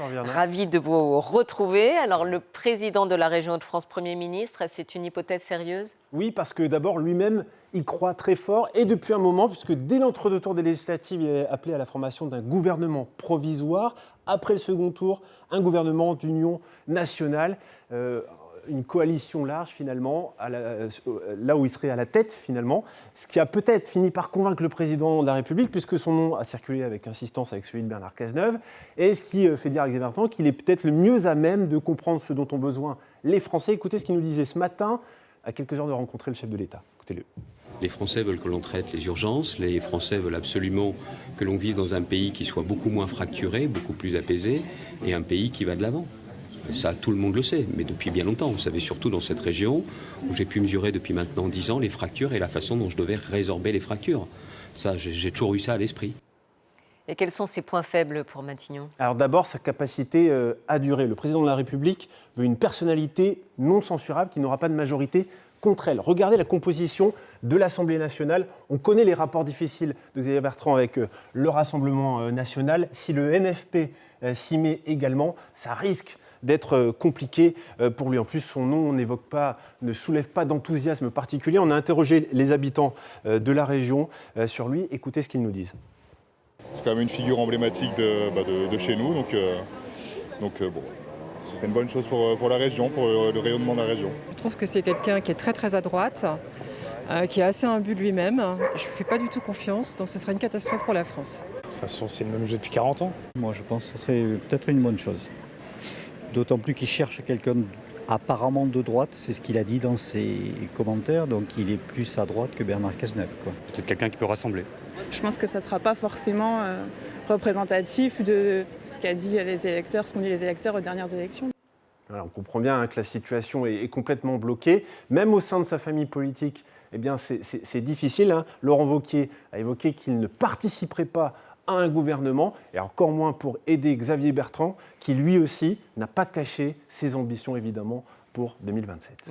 Ravi de vous retrouver. Alors, le président de la région Hauts-de-France, Premier ministre, c'est une hypothèse sérieuse? Oui, parce que d'abord, lui-même, il croit très fort, et depuis un moment, puisque dès l'entre-deux tours des législatives, il est appelé à la formation d'un gouvernement provisoire. Après le second tour, un gouvernement d'union nationale, une coalition large finalement, là où il serait à la tête finalement, ce qui a peut-être fini par convaincre le président de la République, puisque son nom a circulé avec insistance avec celui de Bernard Cazeneuve, et ce qui fait dire à Xavier Bertrand qu'il est peut-être le mieux à même de comprendre ce dont ont besoin les Français. Écoutez ce qu'il nous disait ce matin, à quelques heures de rencontrer le chef de l'État. Écoutez-le. Les Français veulent que l'on traite les urgences, les Français veulent absolument que l'on vive dans un pays qui soit beaucoup moins fracturé, beaucoup plus apaisé, et un pays qui va de l'avant. Ça, tout le monde le sait, mais depuis bien longtemps. Vous savez, surtout dans cette région où j'ai pu mesurer depuis maintenant 10 ans les fractures et la façon dont je devais résorber les fractures. Ça, j'ai toujours eu ça à l'esprit. Et quels sont ses points faibles pour Matignon? Alors d'abord, sa capacité à durer. Le président de la République veut une personnalité non censurable qui n'aura pas de majorité contre elle. Regardez la composition de l'Assemblée nationale. On connaît les rapports difficiles de Xavier Bertrand avec le Rassemblement national. Si le NFP s'y met également, ça risque d'être compliqué pour lui. En plus, son nom ne soulève pas d'enthousiasme particulier. On a interrogé les habitants de la région sur lui. Écoutez ce qu'ils nous disent. C'est quand même une figure emblématique de chez nous, donc bon, ce serait une bonne chose pour la région, pour le rayonnement de la région. Je trouve que c'est quelqu'un qui est très très à droite, qui est assez imbu de lui-même. Je ne fais pas du tout confiance, donc ce serait une catastrophe pour la France. De toute façon, c'est le même jeu depuis 40 ans. Moi, je pense que ce serait peut-être une bonne chose. D'autant plus qu'il cherche quelqu'un apparemment de droite, c'est ce qu'il a dit dans ses commentaires, donc il est plus à droite que Bernard Cazeneuve, quoi. Peut-être quelqu'un qui peut rassembler. Je pense que ça ne sera pas forcément représentatif de ce qu'ont dit les électeurs aux dernières élections. Alors, on comprend bien que la situation est complètement bloquée. Même au sein de sa famille politique, eh bien, c'est difficile. Laurent Wauquiez a évoqué qu'il ne participerait pas à un gouvernement, et encore moins pour aider Xavier Bertrand, qui lui aussi n'a pas caché ses ambitions évidemment pour 2027.